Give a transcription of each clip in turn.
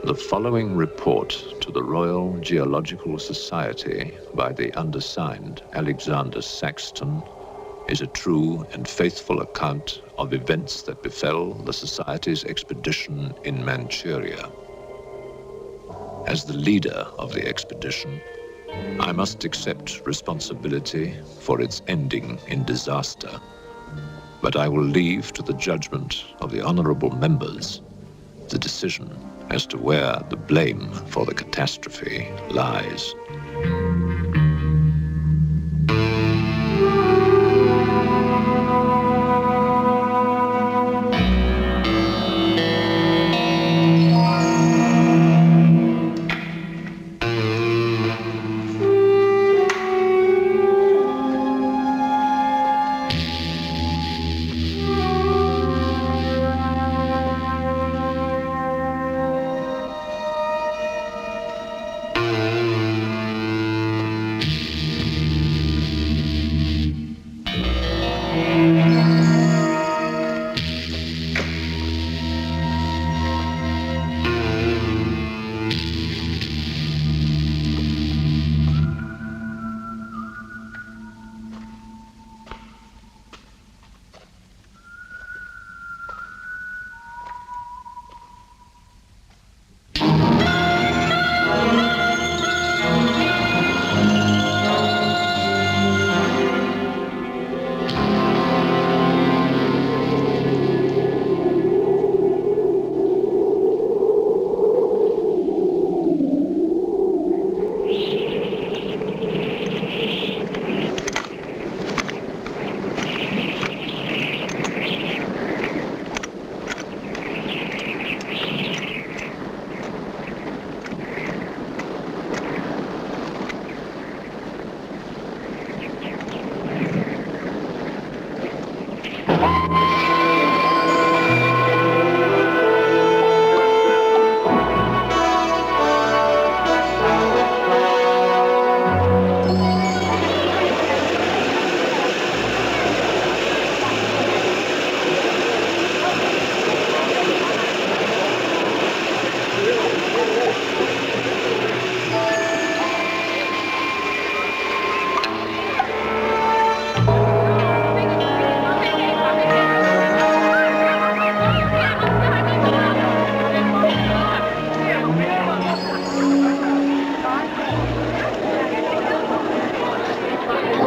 The following report to the Royal Geological Society by the undersigned Alexander Saxton is a true and faithful account of events that befell the Society's expedition in Manchuria. As the leader of the expedition, I must accept responsibility for its ending in disaster, but I will leave to the judgment of the honorable members the decision as to where the blame for the catastrophe lies.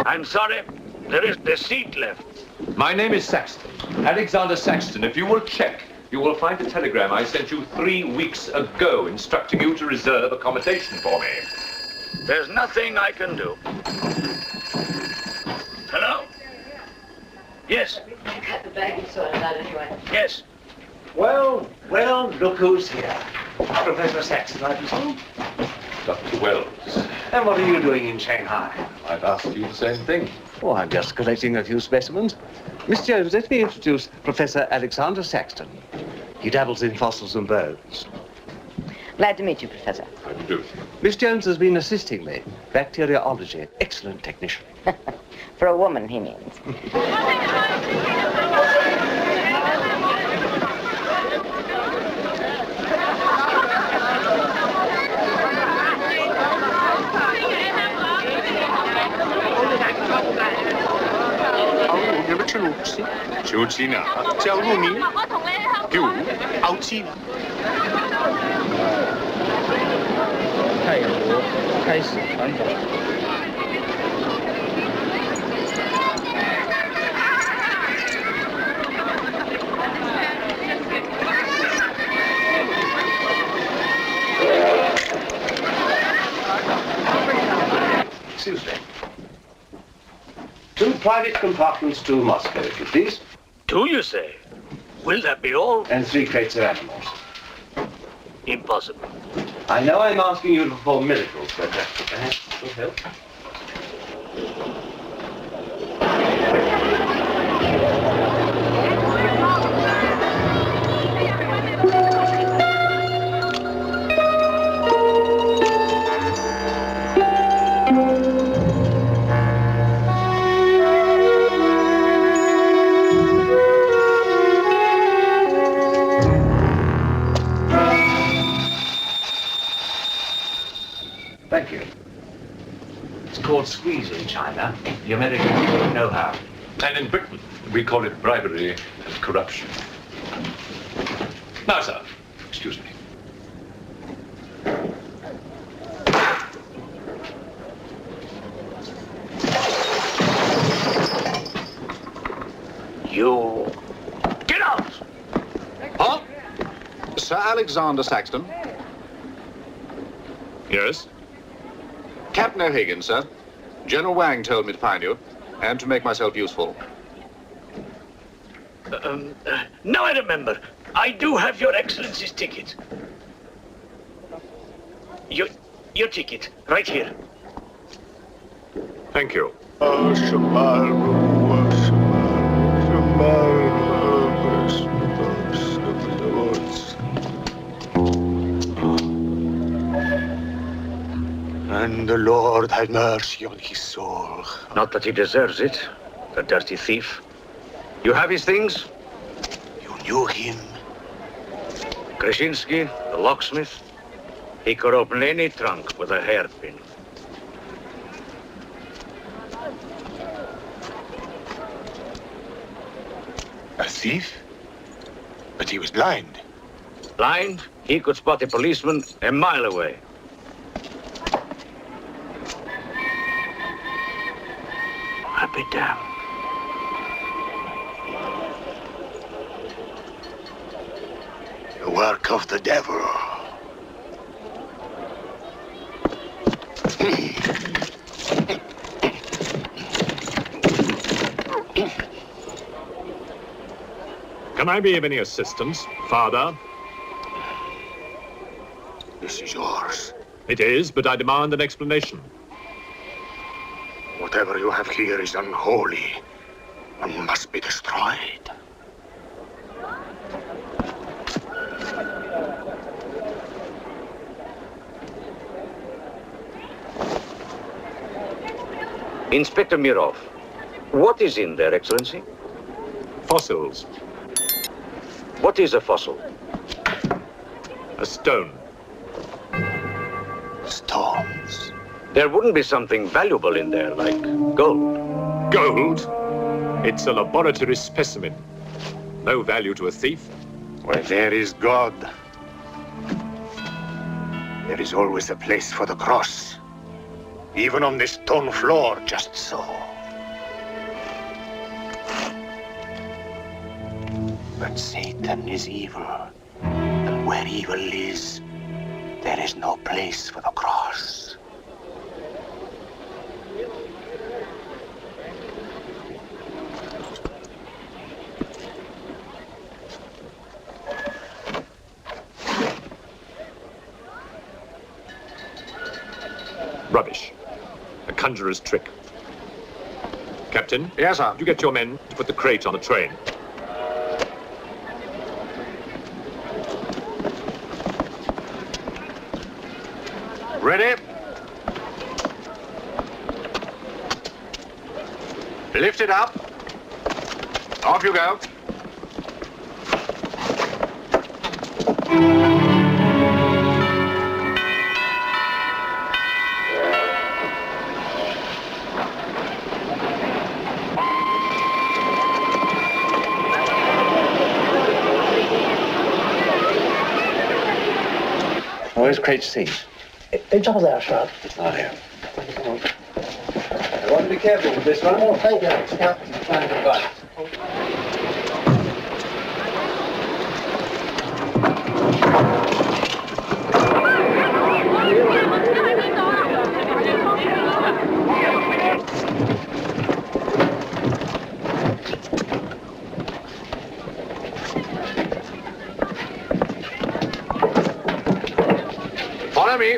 I'm sorry, there is the seat left. My name is Saxton, Alexander Saxton. If you will check, you will find a telegram I sent you 3 weeks ago instructing you to reserve accommodation for me. There's nothing I can do. Hello? Yes. Cut the baggage sorted out anyway. Yes. Well, look who's here. Professor Saxton, I presume. Dr. Wells. And what are you doing in Shanghai? I've asked you the same thing. Oh, I'm just collecting a few specimens. Miss Jones, let me introduce Professor Alexander Saxton. He dabbles in fossils and bones. Glad to meet you, Professor. How do you do? Miss Jones has been assisting me. Bacteriology. Excellent technician. For a woman, he means. Excuse me. 2 private compartments to Moscow, if you please. 2, you say? Will that be all? And 3 crates of animals. Impossible. I know I'm asking you to perform miracles, but perhaps it will help. Thank you. It's called squeeze in China. The Americans don't know how. And in Britain, we call it bribery and corruption. Now, sir, excuse me. You... Get out! Huh? Sir Alexander Saxton? Yes? Captain O'Hagan, sir. General Wang told me to find you, and to make myself useful. Now I remember. I do have your Excellency's ticket. Your ticket, right here. Thank you. And the Lord have mercy on his soul. Not that he deserves it, the dirty thief. You have his things? You knew him? Krasinski, the locksmith. He could open any trunk with a hairpin. A thief? But he was blind. Blind, he could spot a policeman a mile away. I'll be damned. The work of the devil. Can I be of any assistance, Father? This is yours. It is, but I demand an explanation. Whatever you have here is unholy and must be destroyed. Inspector Mirov, what is in there, Excellency? Fossils. What is a fossil? A stone. Stones. There wouldn't be something valuable in there, like gold. Gold? It's a laboratory specimen. No value to a thief. Where there is God, there is always a place for the cross. Even on this stone floor, just so. But Satan is evil, and where evil is, there is no place for the cross. Rubbish. A conjurer's trick. Captain? Yes, sir. You get your men to put the crate on the train. Ready? Lift it up. Off you go. Where's crate C? It's all there, sir. Oh, here. I want to be careful with this one. Oh, thank you. Yeah. Find the bus. Follow me.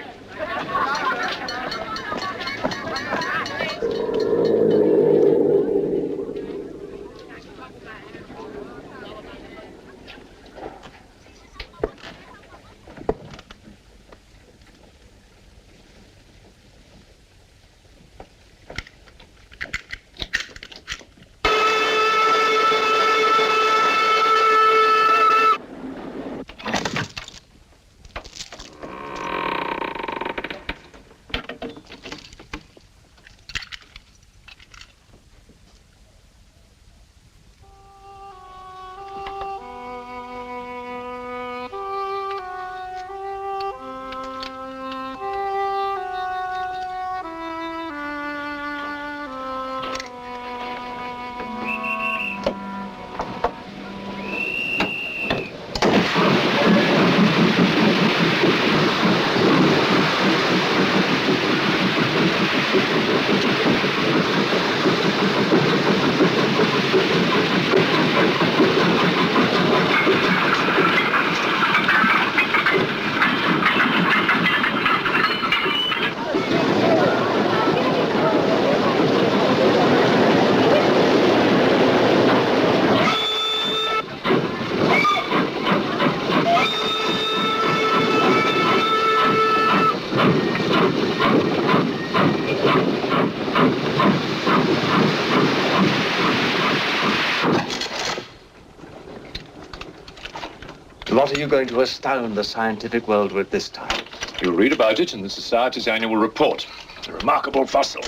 What are you going to astound the scientific world with this time? You'll read about it in the Society's annual report. It's a remarkable fossil.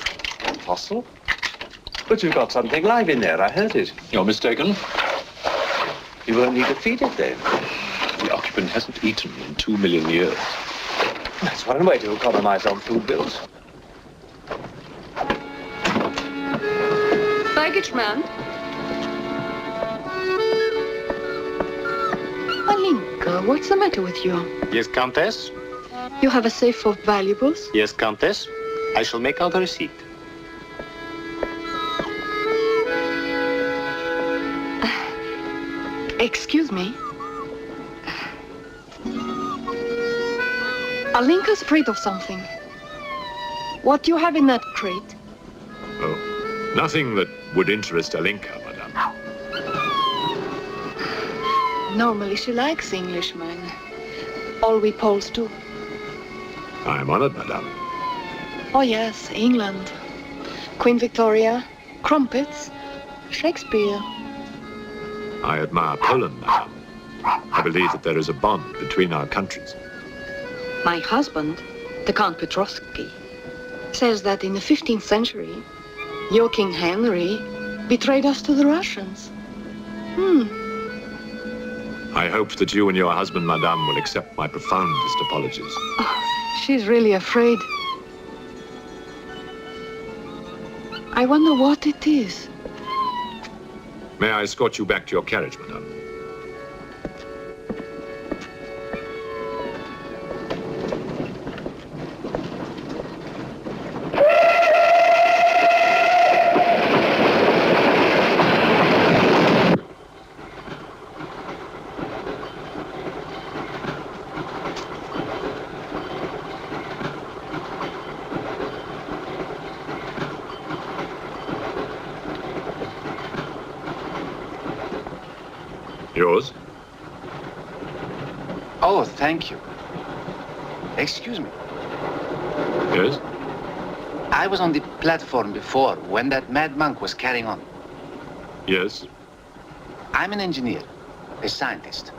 Fossil? But you've got something live in there, I heard it. You're mistaken. You won't need to feed it then. The occupant hasn't eaten in 2 million years. That's one way to economize on food bills. Baggage man. Alinka, what's the matter with you? Yes, Countess? You have a safe full of valuables? Yes, Countess. I shall make out a receipt. Excuse me. Alinka's afraid of something. What do you have in that crate? Oh, nothing that would interest Alinka, madame. Normally she likes Englishmen. All we Poles do. I am honored, madame. Oh yes, England. Queen Victoria, crumpets, Shakespeare. I admire Poland, madame. I believe that there is a bond between our countries. My husband, the Count Petrovsky, says that in the 15th century, your King Henry betrayed us to the Russians. I hope that you and your husband, madame, will accept my profoundest apologies. Oh, she's really afraid. I wonder what it is. May I escort you back to your carriage, madame? Yours? Oh, thank you. Excuse me. Yes? I was on the platform before when that mad monk was carrying on. Yes. I'm an engineer, a scientist.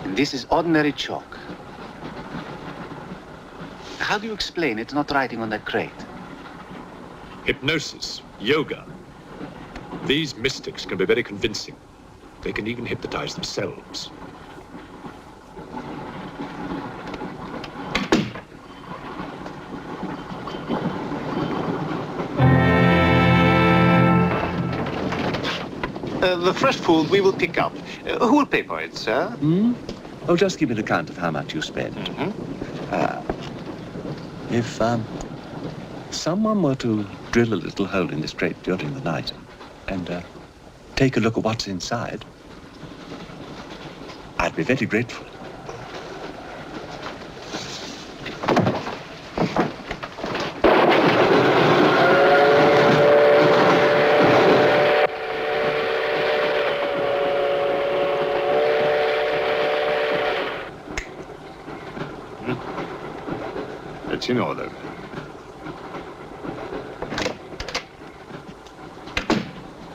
And this is ordinary chalk. How do you explain it's not writing on that crate? Hypnosis, yoga. These mystics can be very convincing. They can even hypnotize themselves. The fresh food we will pick up. Who will pay for it, sir? Oh, just give an account of how much you spent. If someone were to drill a little hole in this crate during the night and take a look at what's inside, I'd be very grateful. It's in order.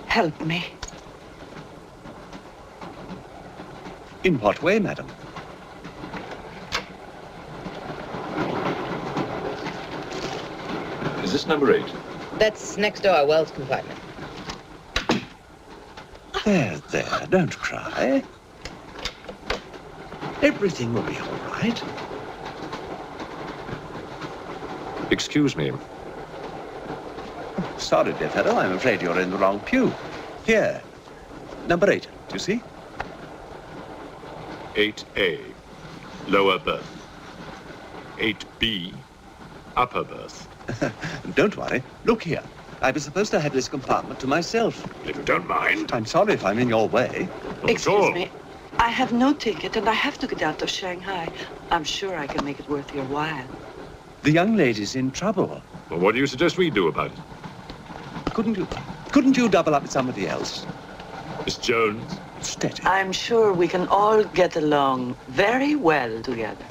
Help me. In what way, madam? Is this number 8? That's next door, Wells compartment. There, don't cry. Everything will be all right. Excuse me. Sorry, dear fellow, I'm afraid you're in the wrong pew. Here, number 8, do you see? 8A, lower berth. 8B, upper berth. Don't worry. Look here. I was supposed to have this compartment to myself. If you don't mind. I'm sorry if I'm in your way. Not at all. Excuse me. I have no ticket and I have to get out of Shanghai. I'm sure I can make it worth your while. The young lady's in trouble. Well, what do you suggest we do about it? Couldn't you double up with somebody else? Miss Jones? Steady. I'm sure we can all get along very well together.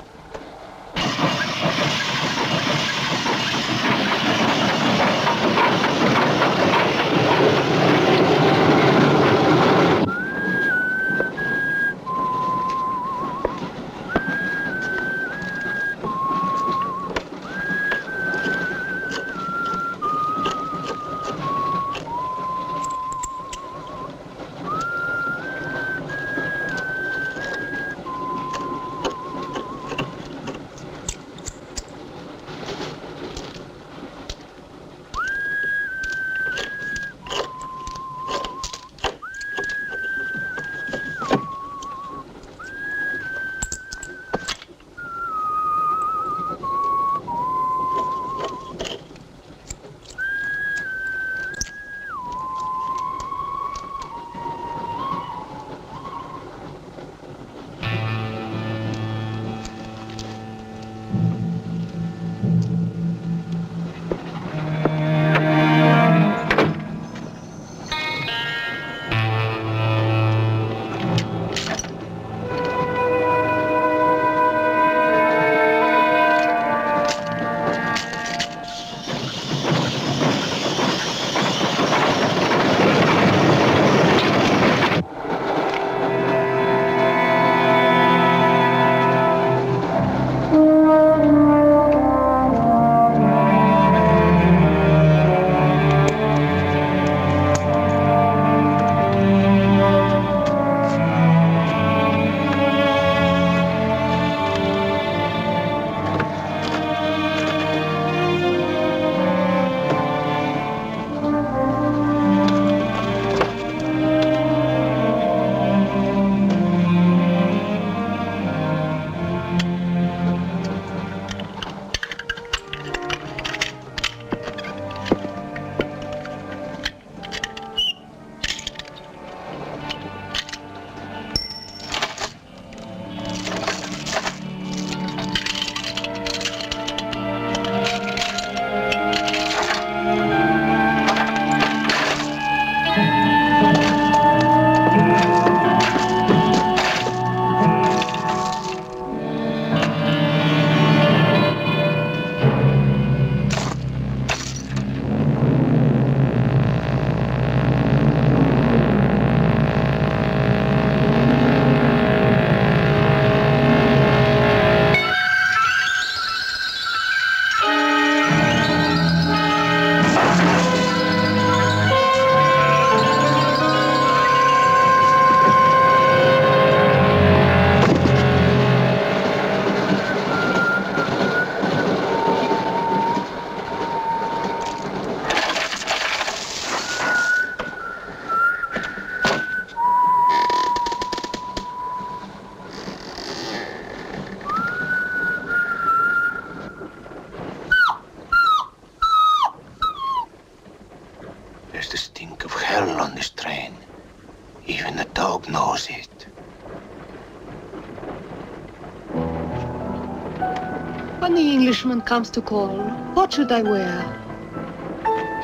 When the Englishman comes to call, what should I wear?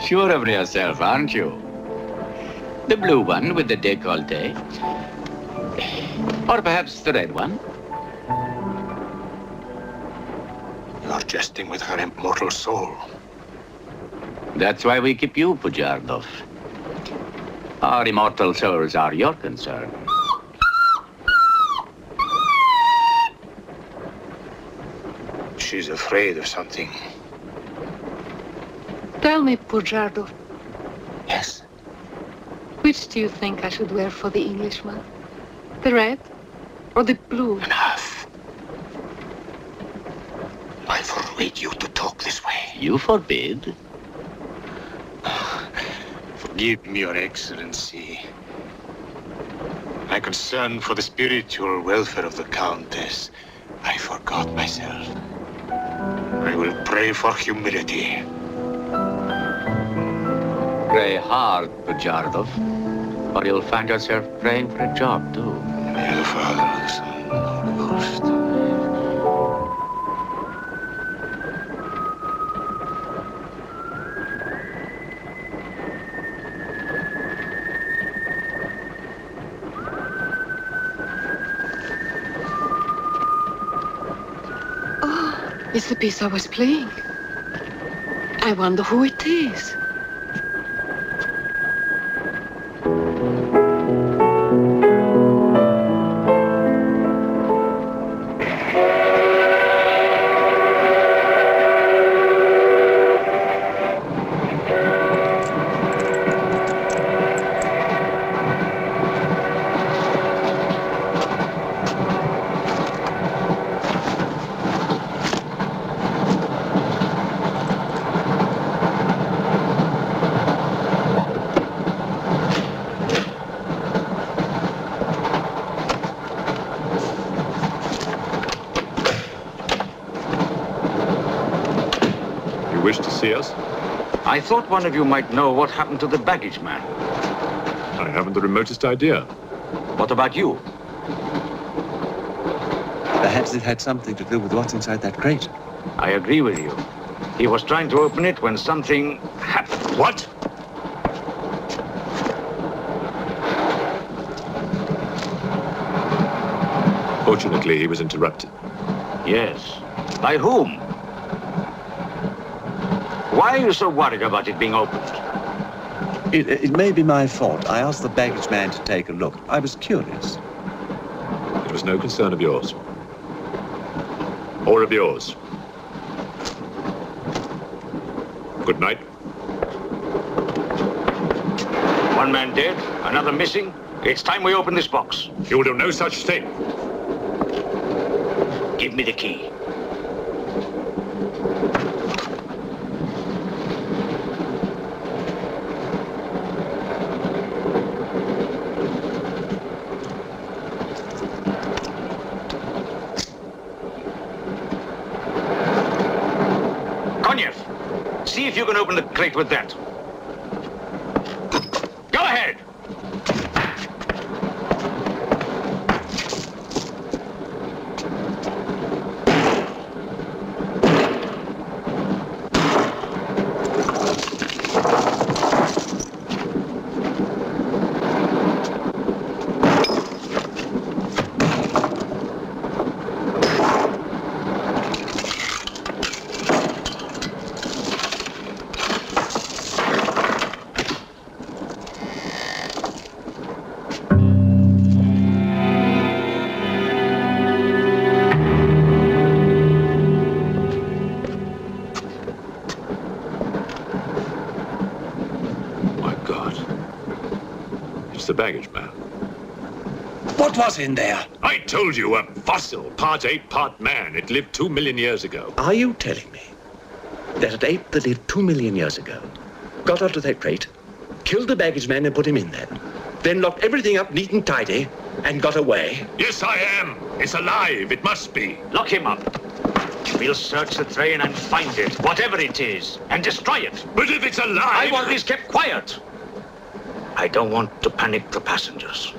Sure of yourself, aren't you? The blue one with the décolleté. Or perhaps the red one. You're jesting with her immortal soul. That's why we keep you, Pujardov. Our immortal souls are your concern. She's afraid of something. Tell me, Pujardov, Yes. which do you think I should wear for the Englishman? The red or the blue? Enough. I forbid you to talk this way. You forbid? Forgive me, Your Excellency. My concern for the spiritual welfare of the Countess, I forgot myself. I will pray for humility. Pray hard, Pujardov, or you'll find yourself praying for a job, too. May the Father, the Son, and the Holy Ghost. It's the piece I was playing. I wonder who it is. Wish to see us? I thought one of you might know what happened to the baggage man. I haven't the remotest idea. What about you? Perhaps it had something to do with what's inside that crate. I agree with you. He was trying to open it when something happened. What? Fortunately, he was interrupted. Yes. By whom? Why are you so worried about it being opened? It may be my fault. I asked the baggage man to take a look. I was curious. It was no concern of yours. Or of yours. Good night. One man dead, another missing. It's time we open this box. You will do no such thing. Give me the key. See if you can open the crate with that. Go ahead! The baggage man. What was in there? I told you, a fossil, part ape, part man. It lived 2 million years ago. Are you telling me that an ape that lived 2 million years ago got onto that crate, killed the baggage man and put him in there, then locked everything up neat and tidy and got away? Yes, I am. It's alive. It must be. Lock him up. We'll search the train and find it, whatever it is, and destroy it. But if it's alive... I want this kept quiet. I don't want to panic the passengers.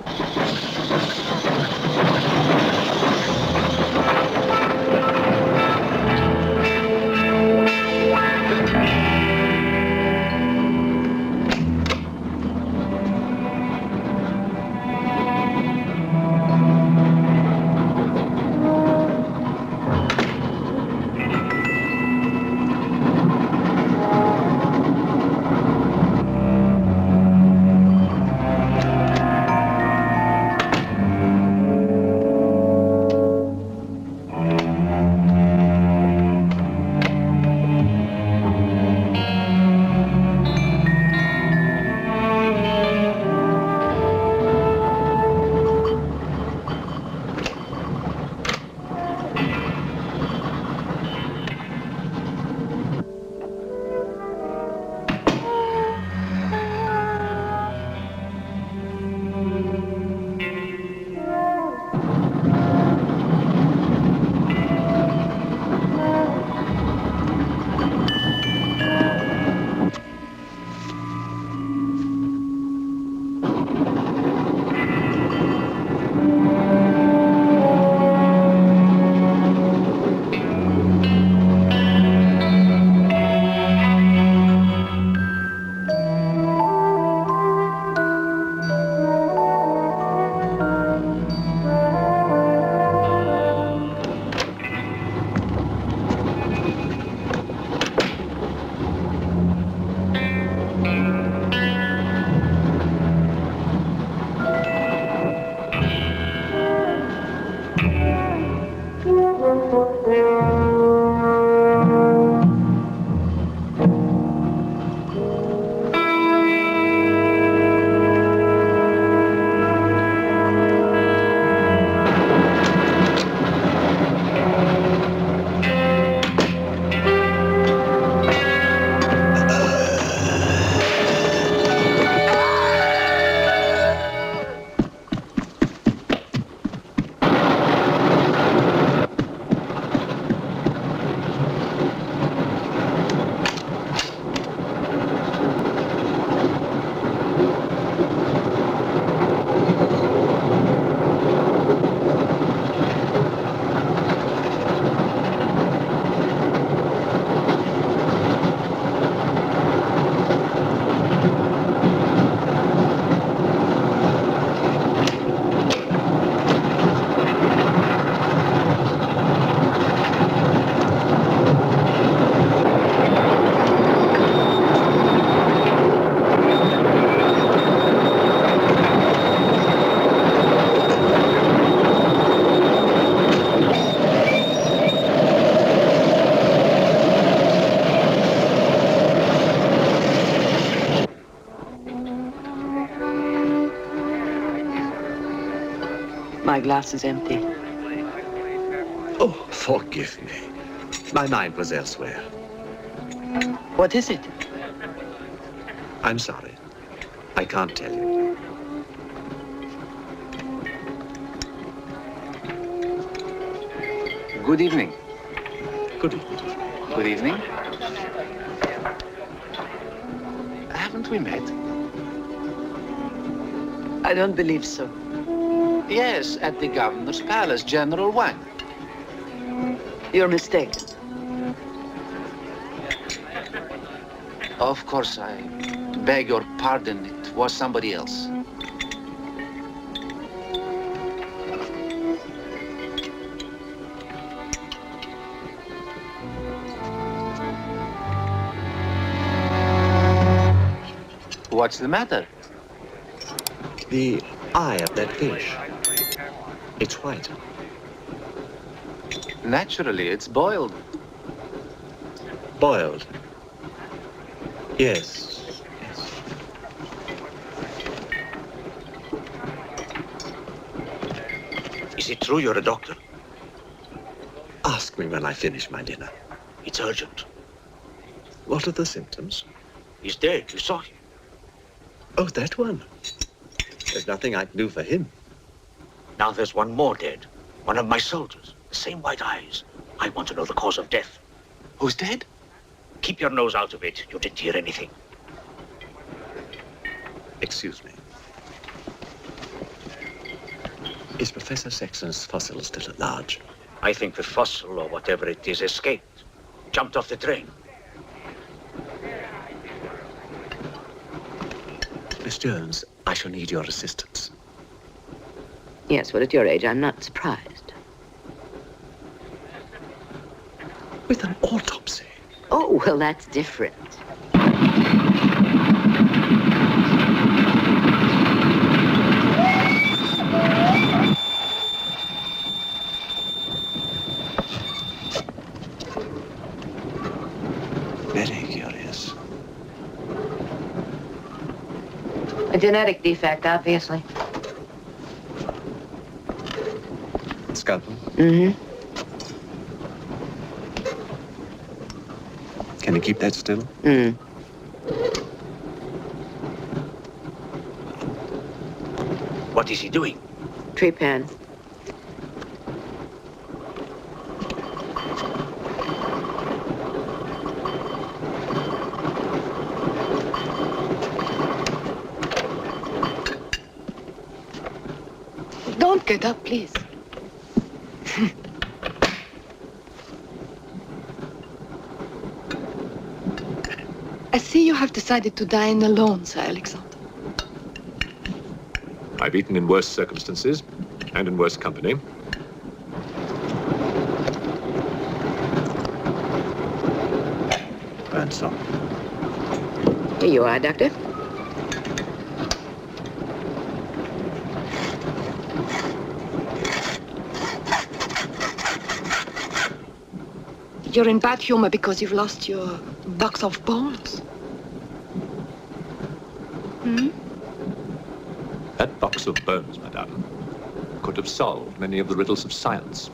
My glass is empty. Oh, forgive me. My mind was elsewhere. What is it? I'm sorry. I can't tell you. Good evening. Good evening. Good evening. Haven't we met? I don't believe so. Yes, at the governor's palace, General Wang. You're mistaken. Of course, I beg your pardon. It was somebody else. What's the matter? The eye of that fish. It's white. Naturally, it's boiled. Boiled. Yes. Yes. Is it true you're a doctor? Ask me when I finish my dinner. It's urgent. What are the symptoms? He's dead. You saw him. Oh, that one. There's nothing I can do for him. Now there's one more dead. One of my soldiers. The same white eyes. I want to know the cause of death. Who's dead? Keep your nose out of it. You didn't hear anything. Excuse me. Is Professor Saxon's fossil still at large? I think the fossil, or whatever it is, escaped. Jumped off the train. Miss Jones, I shall need your assistance. Yes, well, at your age, I'm not surprised. With an autopsy? Oh, well, that's different. Very curious. A genetic defect, obviously. Scalpel? Mm-hmm. Can you keep that still? Mm. What is he doing? Trepan. Don't get up, please. I see you have decided to dine alone, Sir Alexander. I've eaten in worse circumstances and in worse company. Grandson. Here you are, Doctor. You're in bad humor because you've lost your box of bones. Hmm? That box of bones, madame, could have solved many of the riddles of science.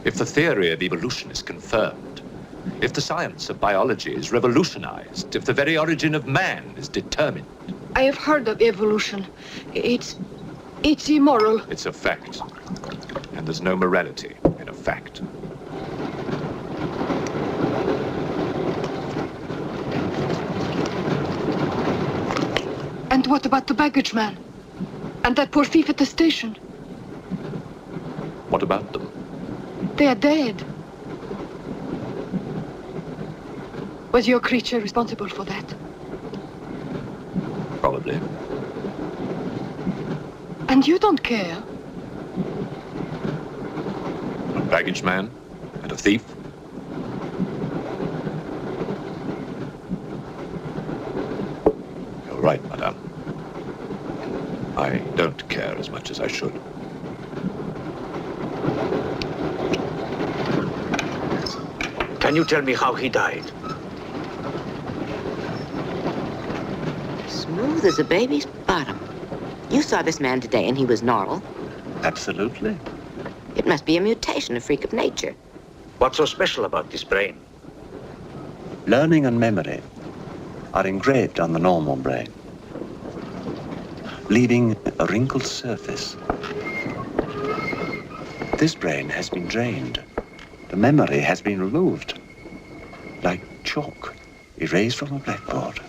If the theory of evolution is confirmed, if the science of biology is revolutionized, if the very origin of man is determined. I have heard of evolution. It's immoral. It's a fact. And there's no morality in a fact. And what about the baggage man? And that poor thief at the station? What about them? They are dead. Was your creature responsible for that? Probably. And you don't care? A baggage man and a thief? You're right, madame. I don't care as much as I should. Can you tell me how he died? Smooth as a baby's bottom. You saw this man today and he was normal. Absolutely. It must be a mutation, a freak of nature. What's so special about this brain? Learning and memory are engraved on the normal brain, leaving a wrinkled surface. This brain has been drained. The memory has been removed, like chalk erased from a blackboard.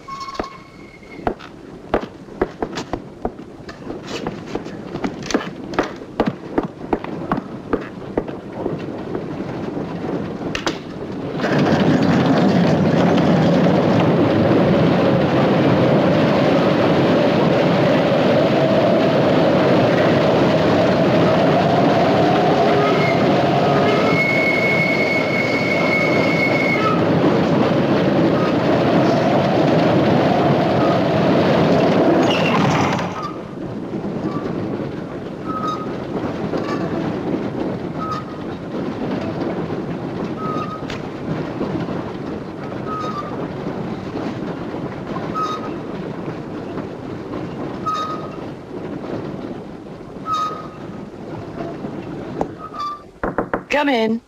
Come in.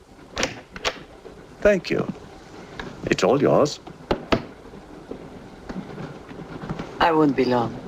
Thank you. It's all yours. I won't be long.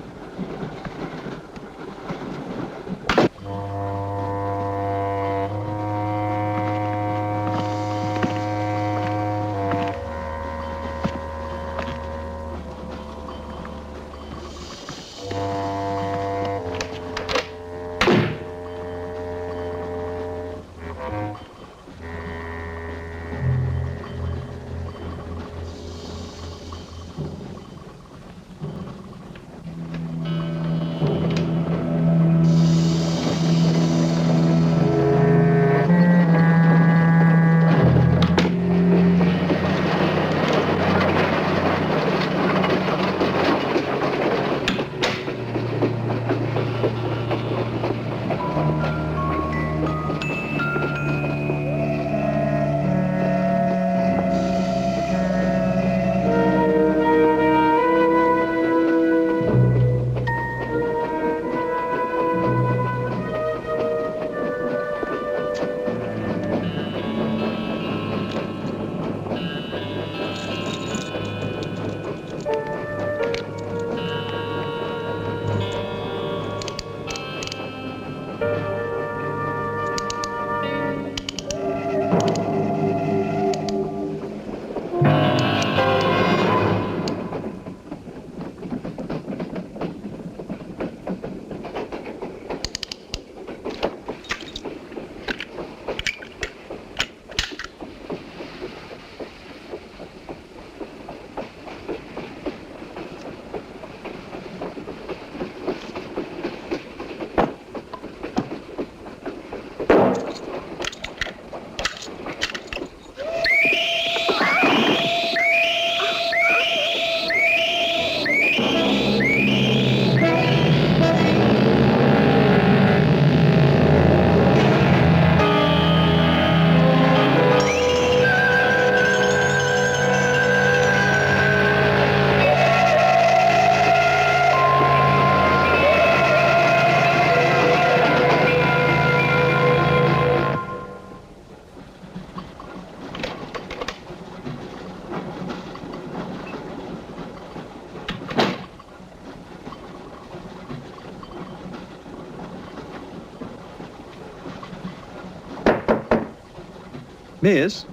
Miss,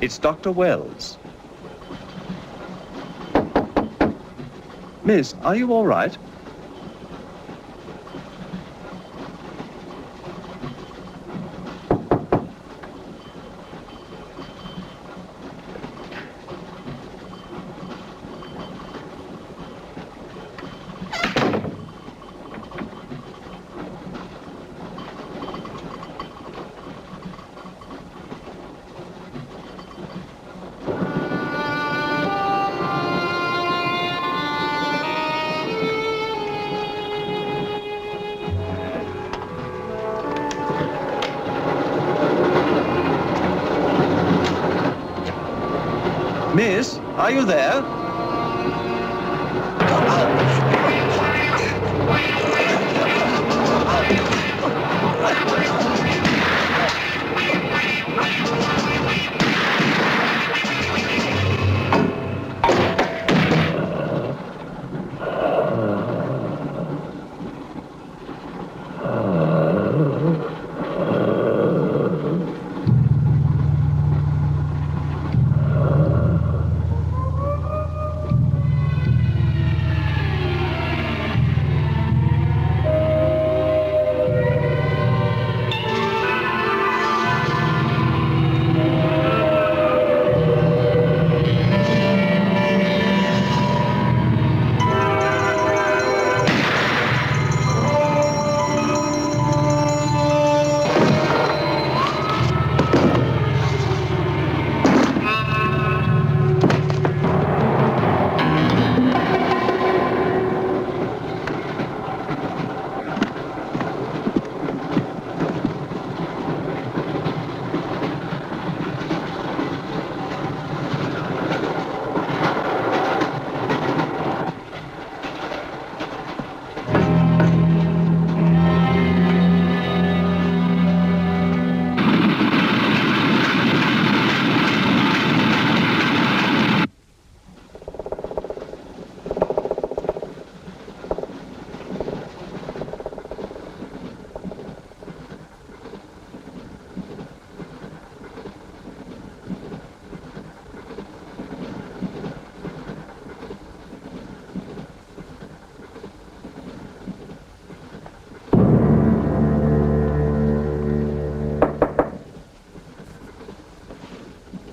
it's Dr. Wells. Miss, are you all right? Miss, are you there?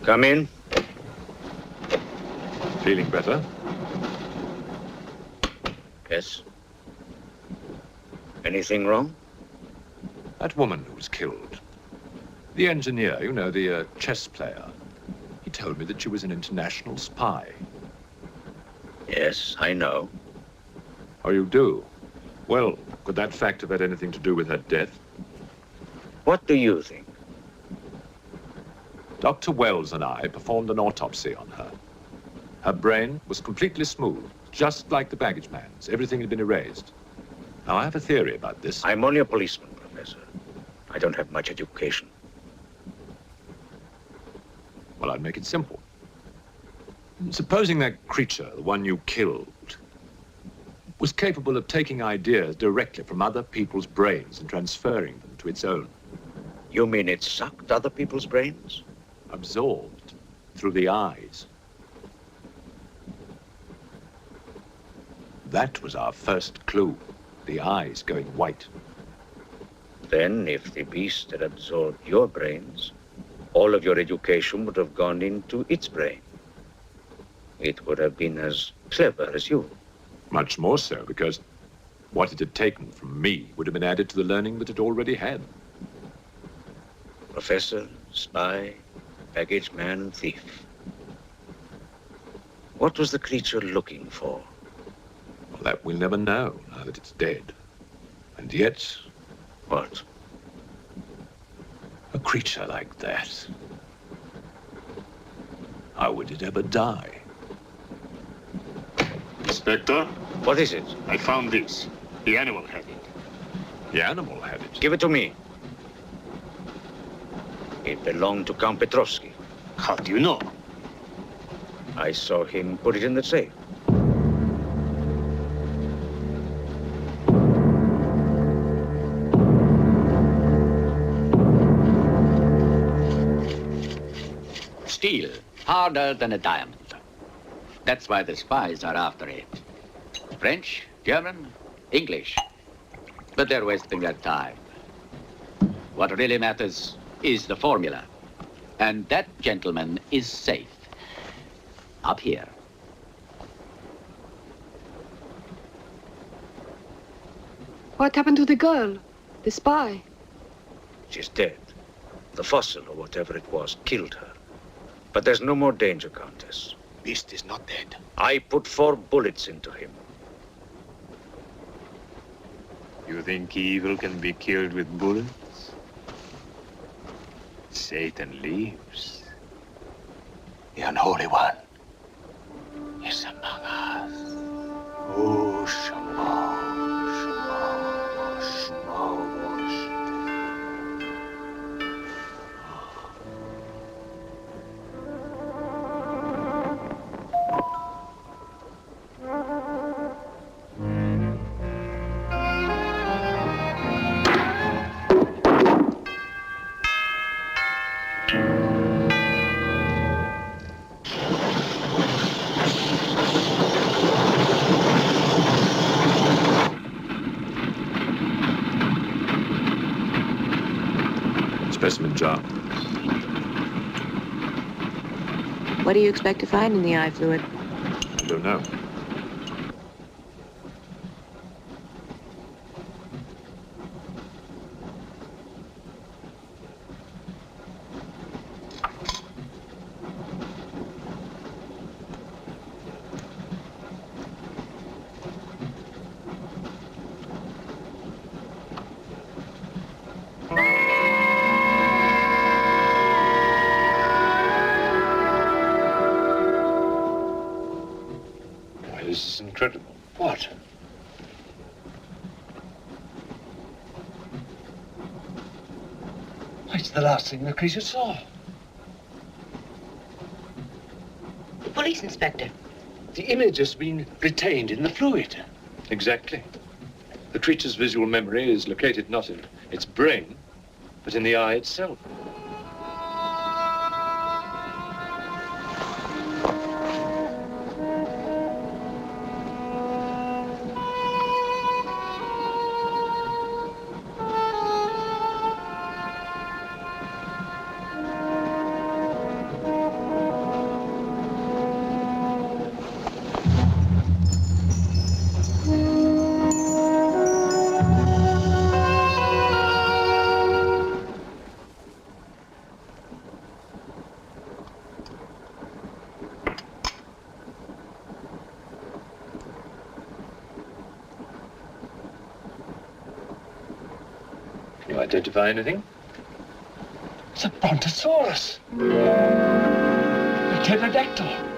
Come in. Feeling better? Yes. Anything wrong? That woman who was killed. The engineer, you know, the chess player. He told me that she was an international spy. Yes, I know. Oh, you do? Well, could that fact have had anything to do with her death? What do you think? Dr. Wells and I performed an autopsy on her. Her brain was completely smooth, just like the baggage man's. Everything had been erased. Now, I have a theory about this. I'm only a policeman, Professor. I don't have much education. Well, I'd make it simple. Supposing that creature, the one you killed, was capable of taking ideas directly from other people's brains and transferring them to its own. You mean it sucked other people's brains? Absorbed through the eyes. That was our first clue, the eyes going white. Then, if the beast had absorbed your brains, all of your education would have gone into its brain. It would have been as clever as you. Much more so, because what it had taken from me would have been added to the learning that it already had. Professor, spy, baggage man, and thief. What was the creature looking for? Well, that we'll never know, now that it's dead. And yet... What? A creature like that. How would it ever die? Inspector? What is it? I found this. The animal had it. The animal had it? Give it to me. It belonged to Count Petrovsky. How do you know? I saw him put it in the safe. Steel, harder than a diamond. That's why the spies are after it. French, German, English. But they're wasting their time. What really matters is the formula. And that gentleman is safe. Up here. What happened to the girl? The spy? She's dead. The fossil, or whatever it was, killed her. But there's no more danger, Countess. Beast is not dead. I put 4 bullets into him. You think evil can be killed with bullets? Satan lives. The unholy one is among us. Oh, Shamo, Shamo, Shamo, Specimen jar. What do you expect to find in the eye fluid? I don't know. This is incredible. What? It's the last thing the creature saw. The police inspector. The image has been retained in the fluid. Exactly. The creature's visual memory is located not in its brain, but in the eye itself. identify anything? It's a brontosaurus. A pterodactyl.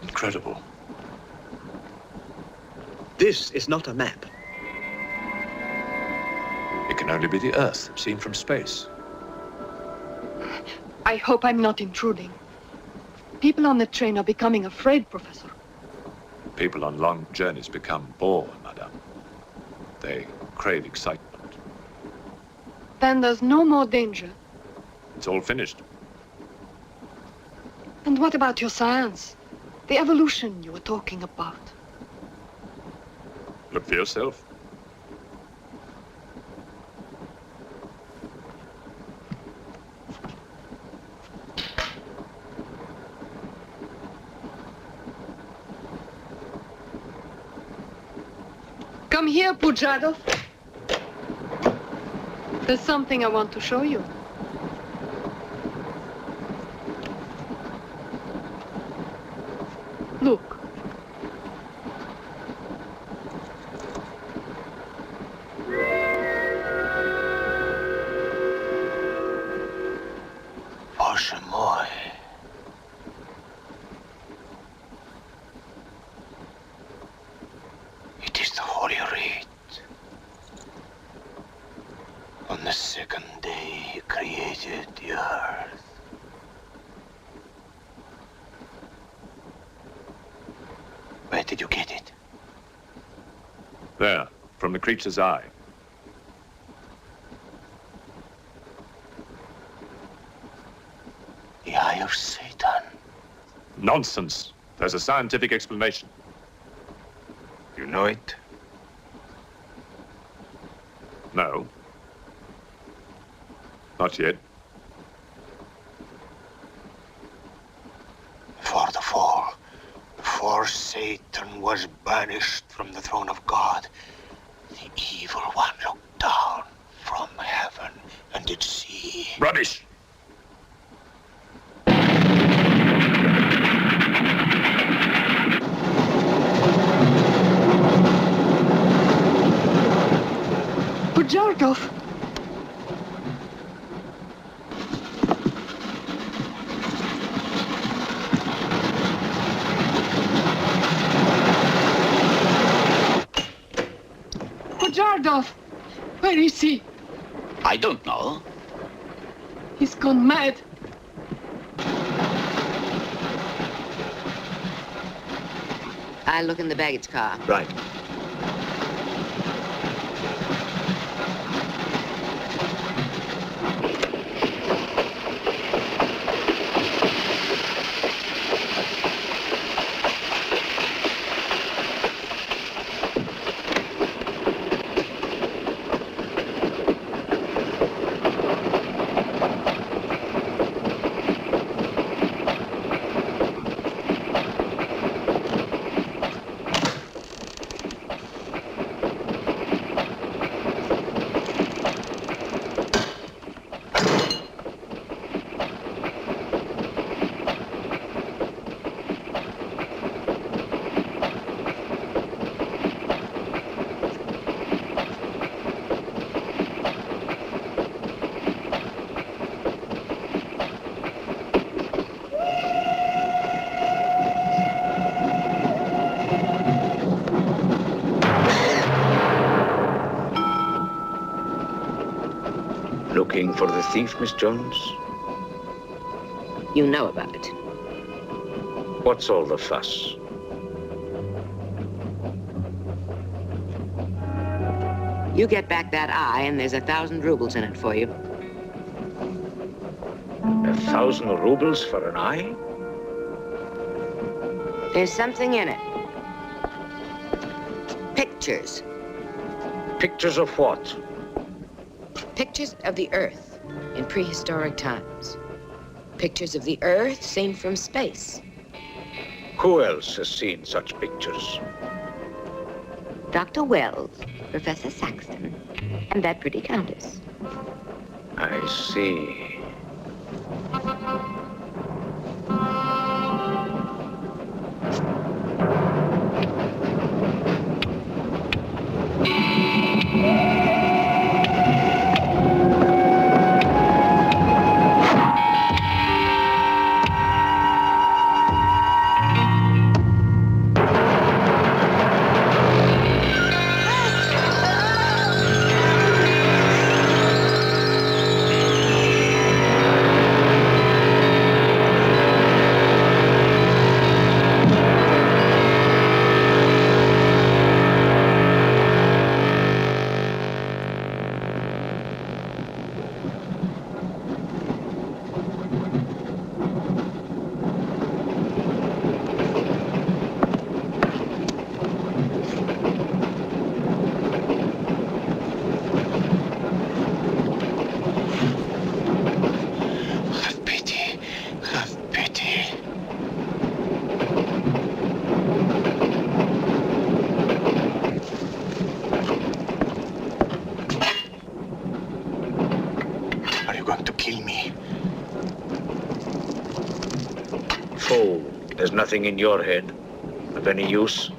Incredible. This is not a map. It can only be the Earth, seen from space. I hope I'm not intruding. People on the train are becoming afraid, Professor. People on long journeys become bored, madame. They crave excitement. Then there's no more danger. It's all finished. And what about your science? The evolution you were talking about. Look for yourself. Come here, Pujadov. There's something I want to show you. Look. Боже мой. It is the Holy Rite. On the second day he created the earth. Where did you get it? There, from the creature's eye. The eye of Satan. Nonsense. There's a scientific explanation. You know it? No. Not yet. Before the fall, before Satan was banished from the throne of God, the evil one looked down from heaven and did see. Rubbish! Pujadov! Pujadov! Where is he? I don't know. He's gone mad. I'll look in the baggage car. Right. Looking for the thief, Miss Jones? You know about it. What's all the fuss? You get back that eye, and there's 1,000 rubles in it for you. 1,000 rubles for an eye? There's something in it. Pictures. Pictures of what? Pictures of the Earth in prehistoric times. Pictures of the Earth seen from space. Who else has seen such pictures? Dr. Wells, Professor Saxton, and that pretty countess. I see. There's nothing in your head of any use.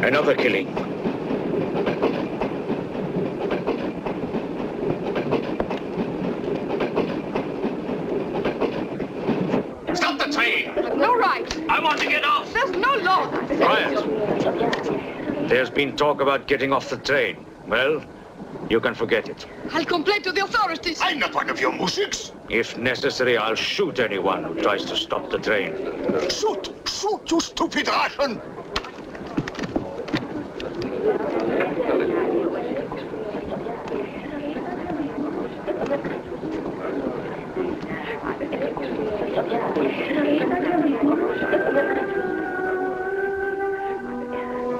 Another killing. Stop the train! No right. I want to get off! There's no law. Quiet. There's been talk about getting off the train. Well, you can forget it. I'll complain to the authorities. I'm not one of your musics. If necessary, I'll shoot anyone who tries to stop the train. Shoot! Shoot, you stupid Russian!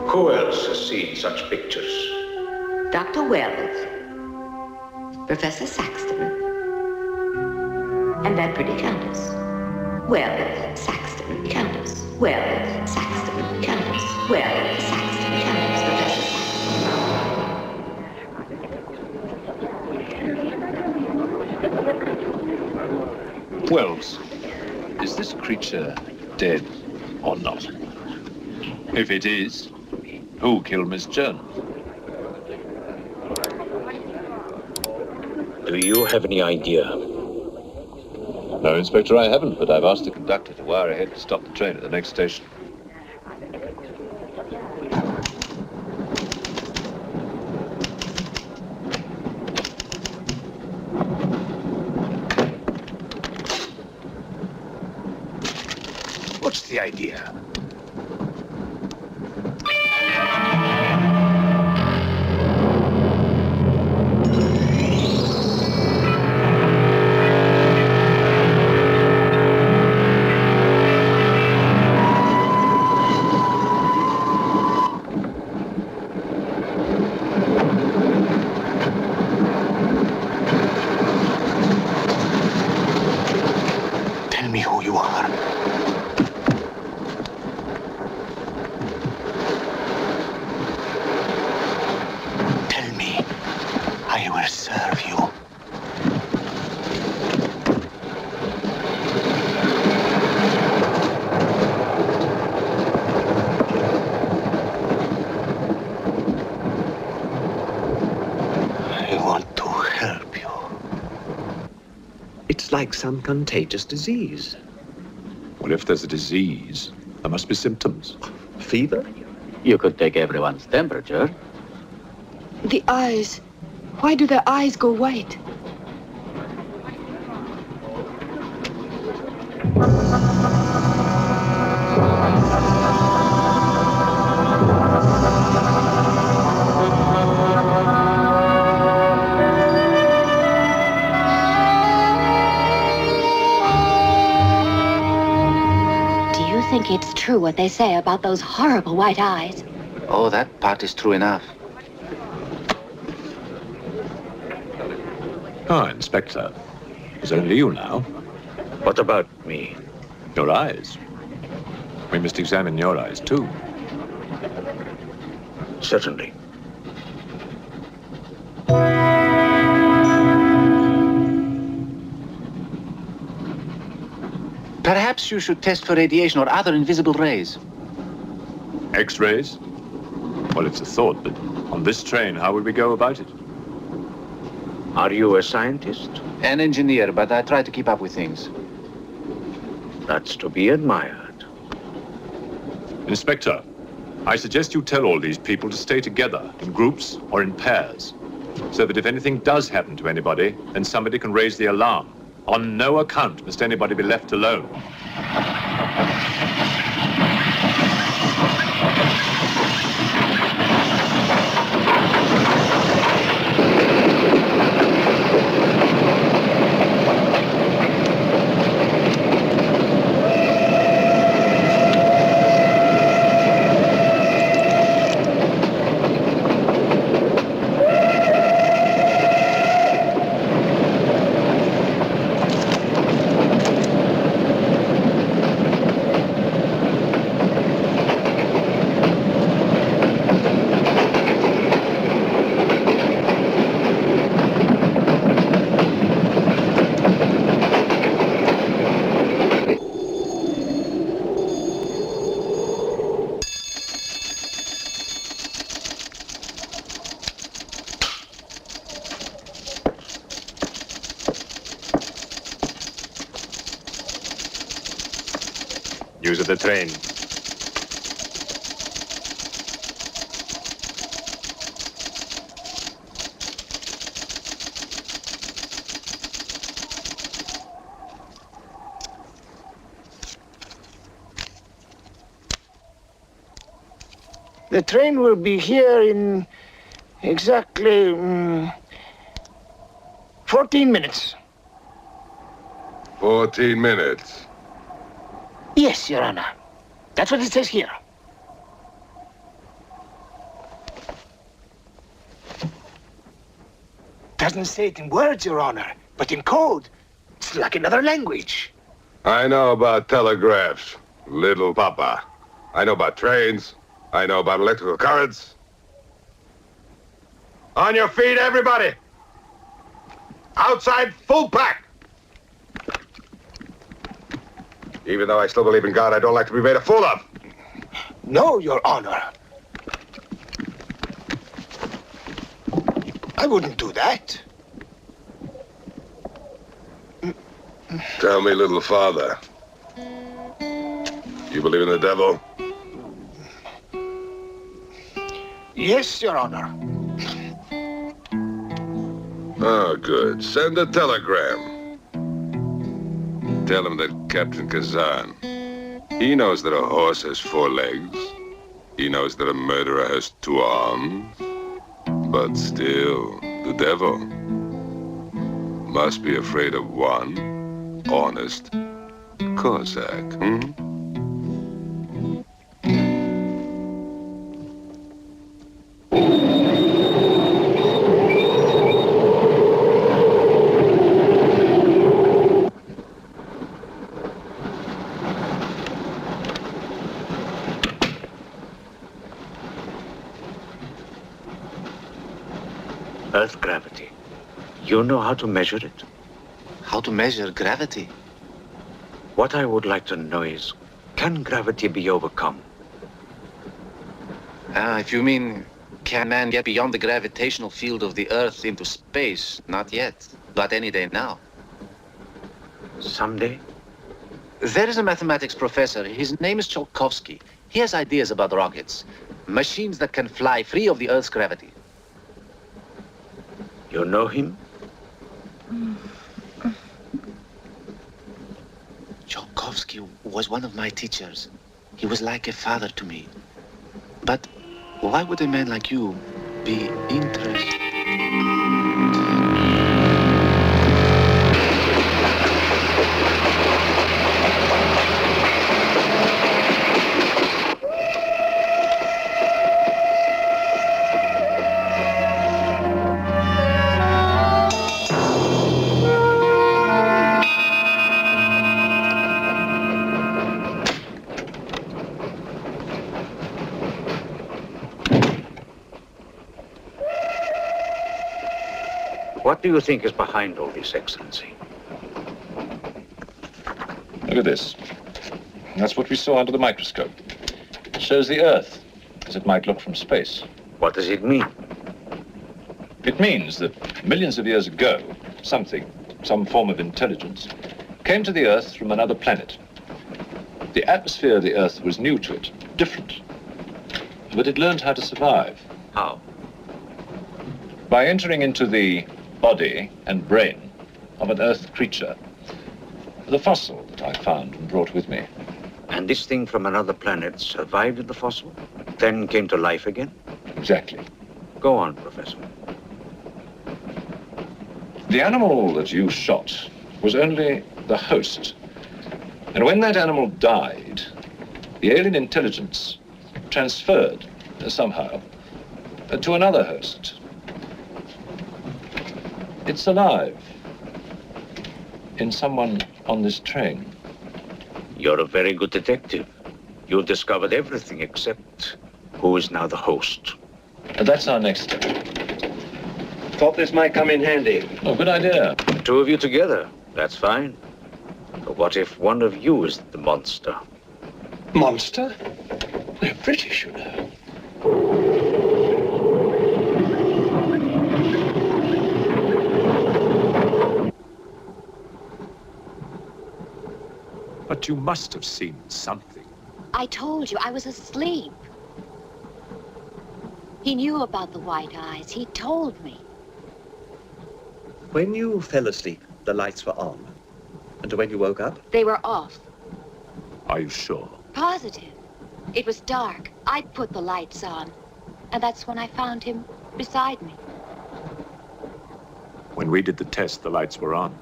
Who else has seen such pictures? Dr. Wells, Professor Saxton, and that pretty countess. Wells, Saxton, countess. Wells, Saxton, countess. Wells, Saxton, countess. Professor Saxton. Wells, is this creature dead or not? If it is, who killed Miss Jones? Do you have any idea? No, Inspector, I haven't, but I've asked the conductor to wire ahead to stop the train at the next station. What's the idea? Tell me who you are. Tell me, I will serve you. I want to help you. It's like some contagious disease. Well, if there's a disease, there must be symptoms. Fever? You could take everyone's temperature. The eyes. Why do their eyes go white? Do you think it's true what they say about those horrible white eyes. Oh, that part is true enough. Ah, Inspector. It's only you now. What about me? Your eyes. We must examine your eyes, too. Certainly. Perhaps you should test for radiation or other invisible rays. X-rays? Well, it's a thought, but on this train, how would we go about it? Are you a scientist? An engineer, but I try to keep up with things. That's to be admired. Inspector, I suggest you tell all these people to stay together, in groups or in pairs, so that if anything does happen to anybody, then somebody can raise the alarm. On no account must anybody be left alone. Use of the train. The train will be here in exactly 14 minutes. 14 minutes. Yes, Your Honor. That's what it says here. Doesn't say it in words, Your Honor, but in code. It's like another language. I know about telegraphs, little papa. I know about trains. I know about electrical currents. On your feet, everybody! Outside, full pack! Even though I still believe in God, I don't like to be made a fool of. No, Your Honor. I wouldn't do that. Tell me, little father. You believe in the devil? Yes, Your Honor. Oh, good. Send a telegram. Tell him that Captain Kazan, he knows that a horse has 4 legs. He knows that a murderer has 2 arms. But still, the devil must be afraid of one honest Cossack, Earth gravity. You know how to measure it? How to measure gravity? What I would like to know is, can gravity be overcome? If you mean, can man get beyond the gravitational field of the Earth into space? Not yet, but any day now. Someday? There is a mathematics professor. His name is Tsiolkovsky. He has ideas about rockets. Machines that can fly free of the Earth's gravity. You know him? Tsiolkovsky was one of my teachers. He was like a father to me. But why would a man like you be interested? What do you think is behind all this, Excellency? Look at this. That's what we saw under the microscope. It shows the Earth as it might look from space. What does it mean? It means that millions of years ago, some form of intelligence, came to the Earth from another planet. The atmosphere of the Earth was new to it, different. But it learned how to survive. How? By entering into the body and brain of an Earth creature. The fossil that I found and brought with me. And this thing from another planet survived in the fossil, then came to life again? Exactly. Go on, Professor. The animal that you shot was only the host. And when that animal died, the alien intelligence transferred somehow to another host. It's alive in someone on this train. You're a very good detective. You've discovered everything except who is now the host. And that's our next step. Thought this might come in handy. Oh, good idea. The two of you together, that's fine. But what if one of you is the monster? Monster? They're British, you know. But you must have seen something. I told you, I was asleep. He knew about the white eyes. He told me. When you fell asleep, the lights were on. And when you woke up? They were off. Are you sure? Positive. It was dark. I'd put the lights on. And that's when I found him beside me. When we did the test, the lights were on.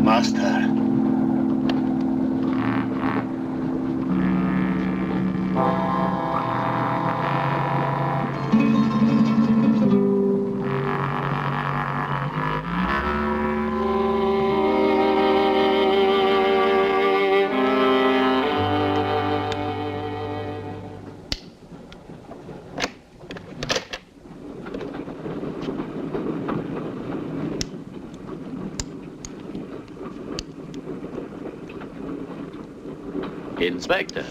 Master. Inspector.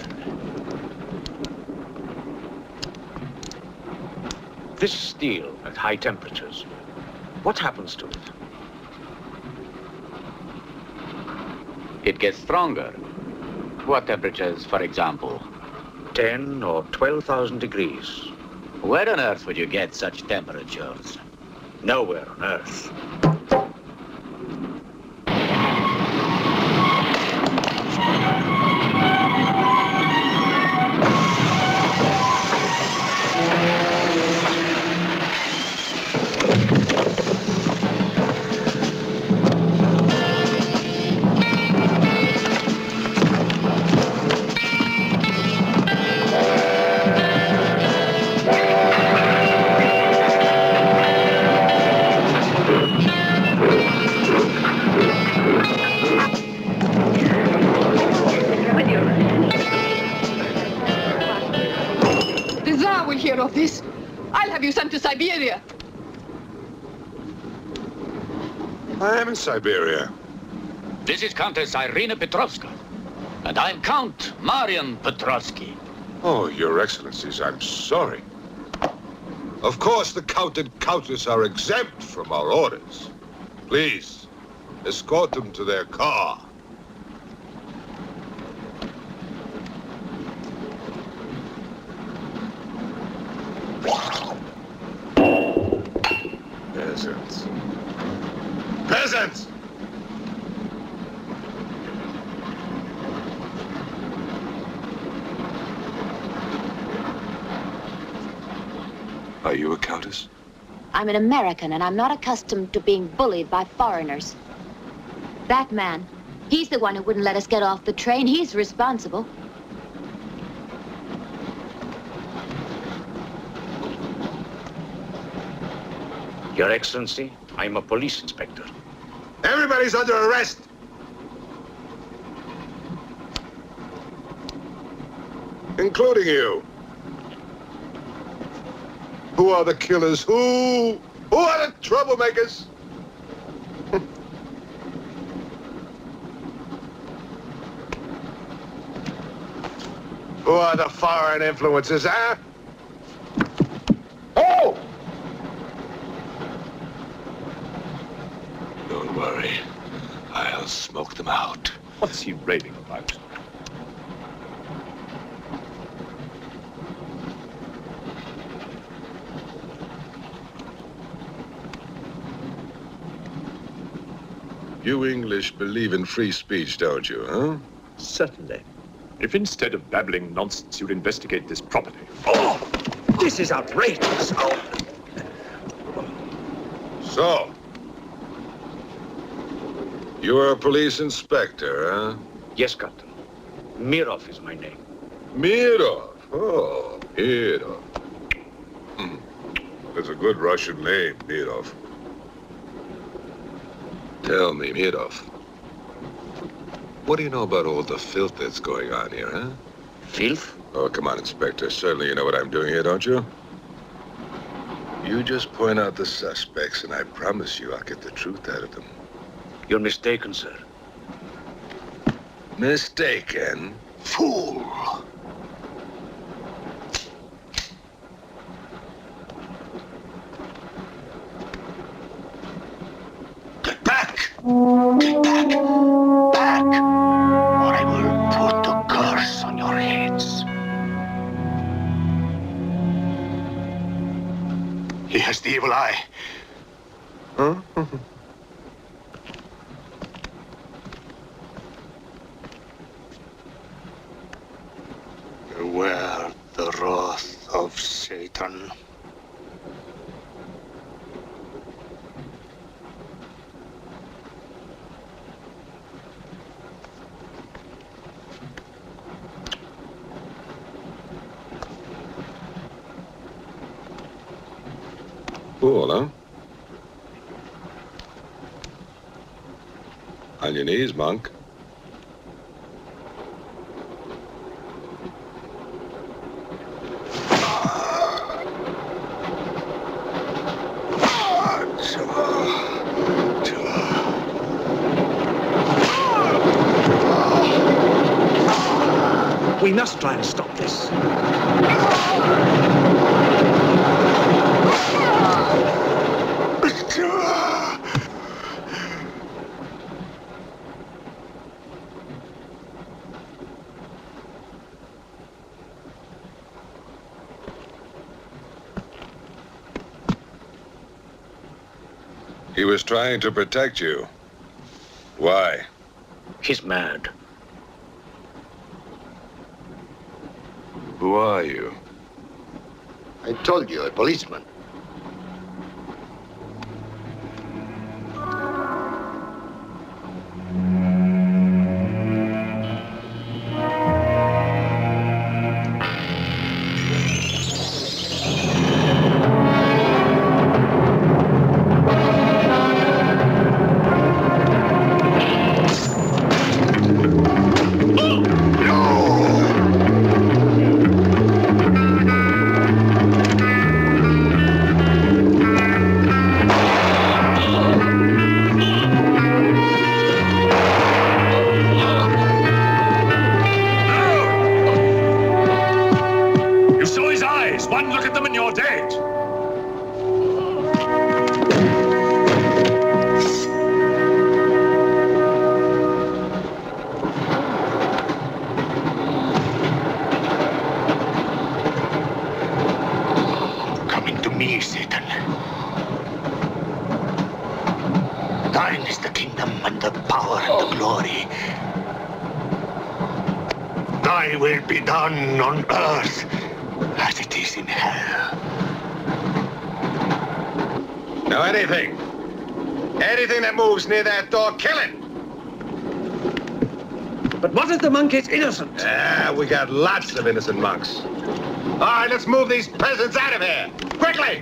This steel at high temperatures, what happens to it? It gets stronger. What temperatures, for example? 10 or 12,000 degrees. Where on earth would you get such temperatures? Nowhere on earth. Of this, I'll have you sent to Siberia. I am in Siberia. This is Countess Irina Petrovska, and I'm Count Marian Petrovsky. Oh, Your Excellencies, I'm sorry. Of course, the Count and Countess are exempt from our orders. Please, escort them to their car. Peasants. Peasants! Are you a countess? I'm an American, and I'm not accustomed to being bullied by foreigners. That man, he's the one who wouldn't let us get off the train. He's responsible. Your Excellency, I'm a police inspector. Everybody's under arrest! Including you. Who are the killers? Who are the troublemakers? Who are the foreign influences, huh? Oh! Don't worry. I'll smoke them out. What's he raving about? You English believe in free speech, don't you, huh? Certainly. If instead of babbling nonsense, you'd investigate this properly. Oh! This is outrageous. Oh. So, you are a police inspector, huh? Yes, Captain. Mirov is my name. Mirov? Oh, Mirov. That's a good Russian name, Mirov. Tell me, Mirov, what do you know about all the filth that's going on here, huh? Filth? Oh, come on, Inspector. Certainly you know what I'm doing here, don't you? You just point out the suspects, and I promise you I'll get the truth out of them. You're mistaken, sir. Mistaken? Fool! Get back! Get back! Back! Or I will put a curse on your heads. He has the evil eye. Huh? Beware the wrath of Satan. Cool, huh? On your knees, monk. We must try and stop this. He was trying to protect you. Why? He's mad. Who are you? I told you, a policeman. Near that door, kill it! But what if the monk is innocent? We got lots of innocent monks. All right, let's move these peasants out of here! Quickly!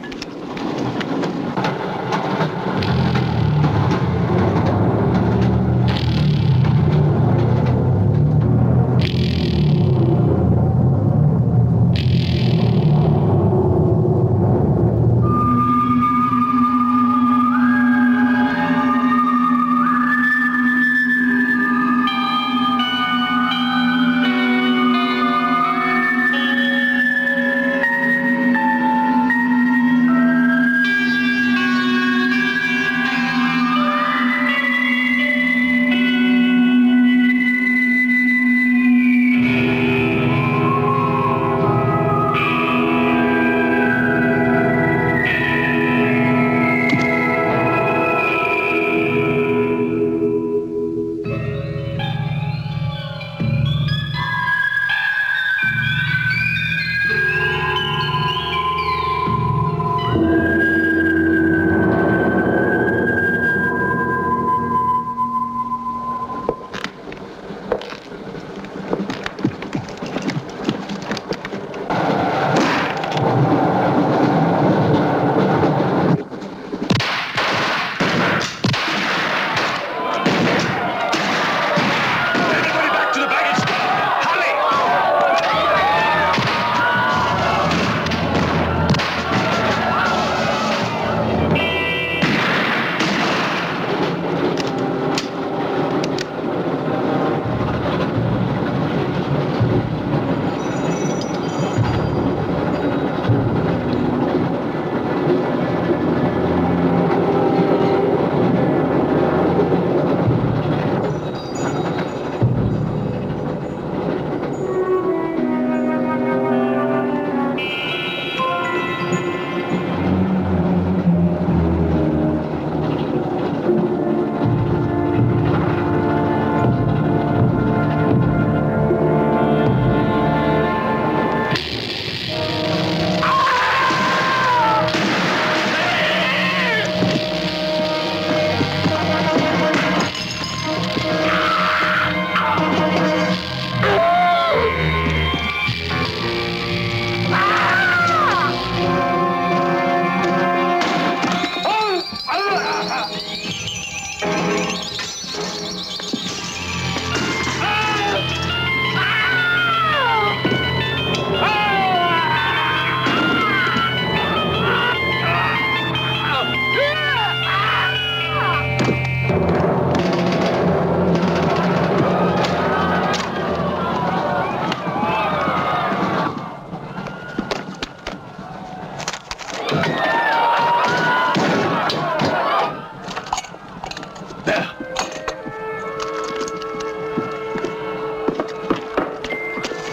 There.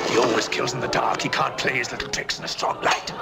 He always kills in the dark. He can't play his little tricks in a strong light.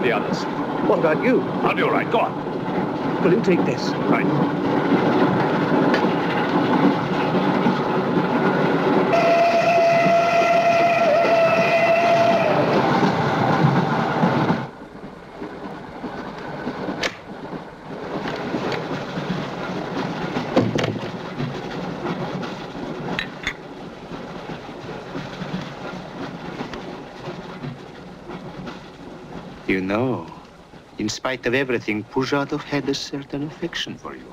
The others. What about you? I'll be all right. Go on. Will you take this? Right. You know, in spite of everything, Pujatov had a certain affection for you.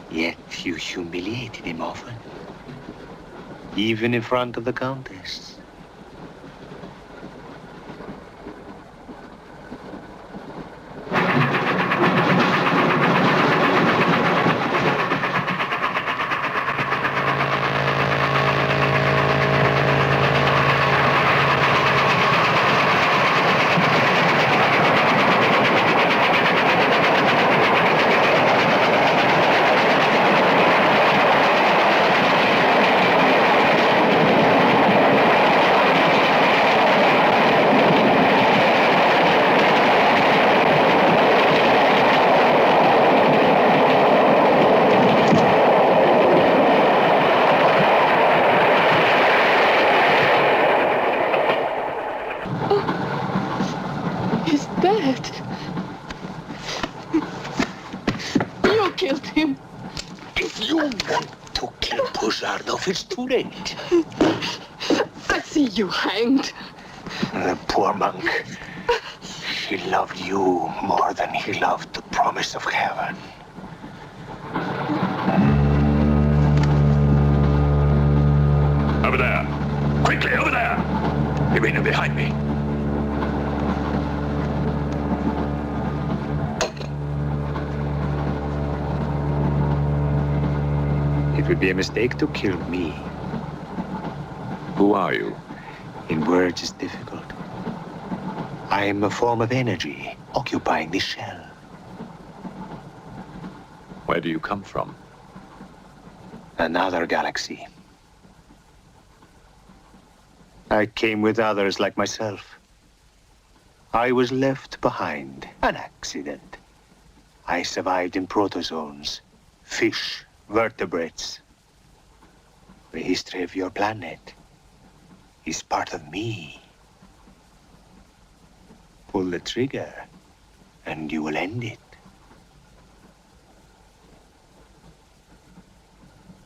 Yet you humiliated him often, even in front of the Countess. It's too late. I see you hanged. The poor monk. He loved you more than he loved the promise of heaven. Over there. Quickly, over there. Eugenio, behind me. It would be a mistake to kill me. Who are you? In words, it's difficult. I am a form of energy occupying this shell. Where do you come from? Another galaxy. I came with others like myself. I was left behind. An accident. I survived in protozoans, fish, vertebrates. The history of your planet is part of me. Pull the trigger, and you will end it.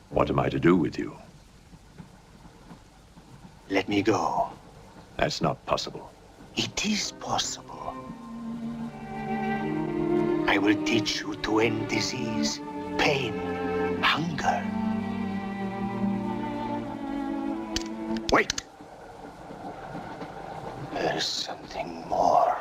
What am I to do with you? Let me go. That's not possible. It is possible. I will teach you to end disease, pain, hunger. Wait! There is something more.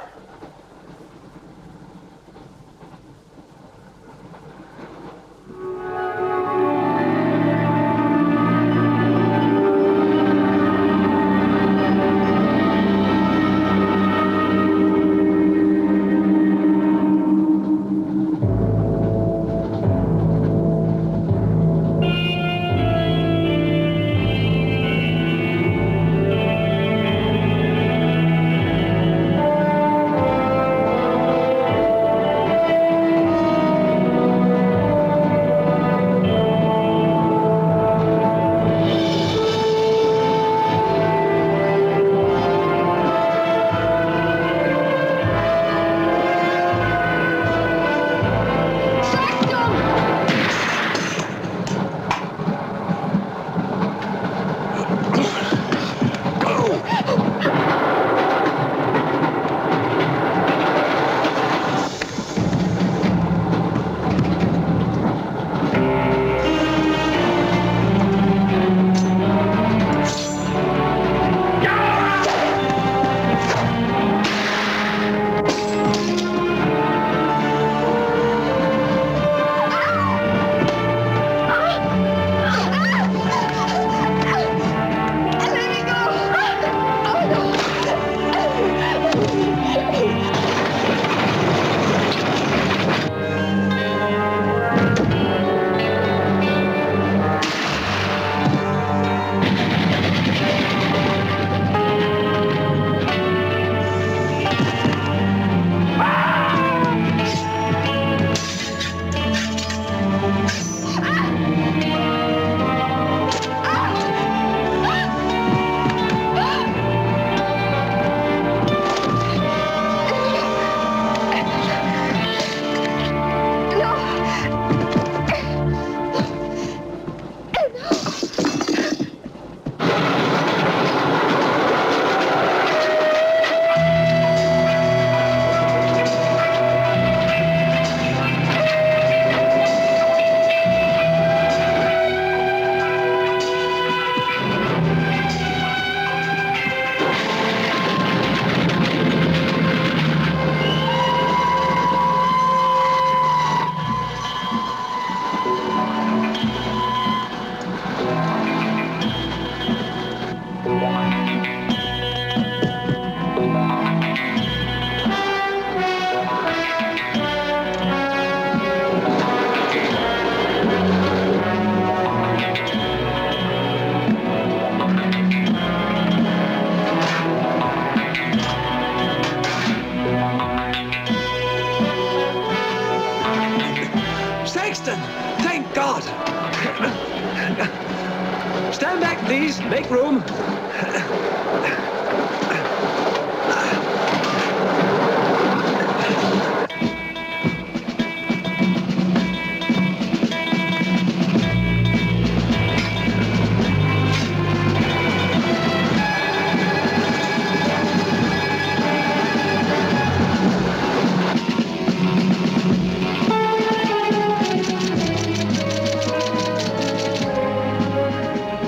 Please, make room.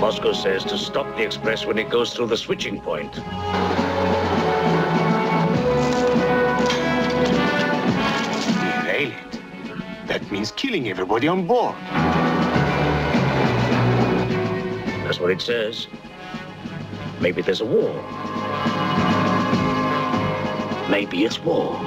Moscow says to stop the express when it goes through the switching point. Derail it. That means killing everybody on board. That's what it says. Maybe there's a war. Maybe it's war.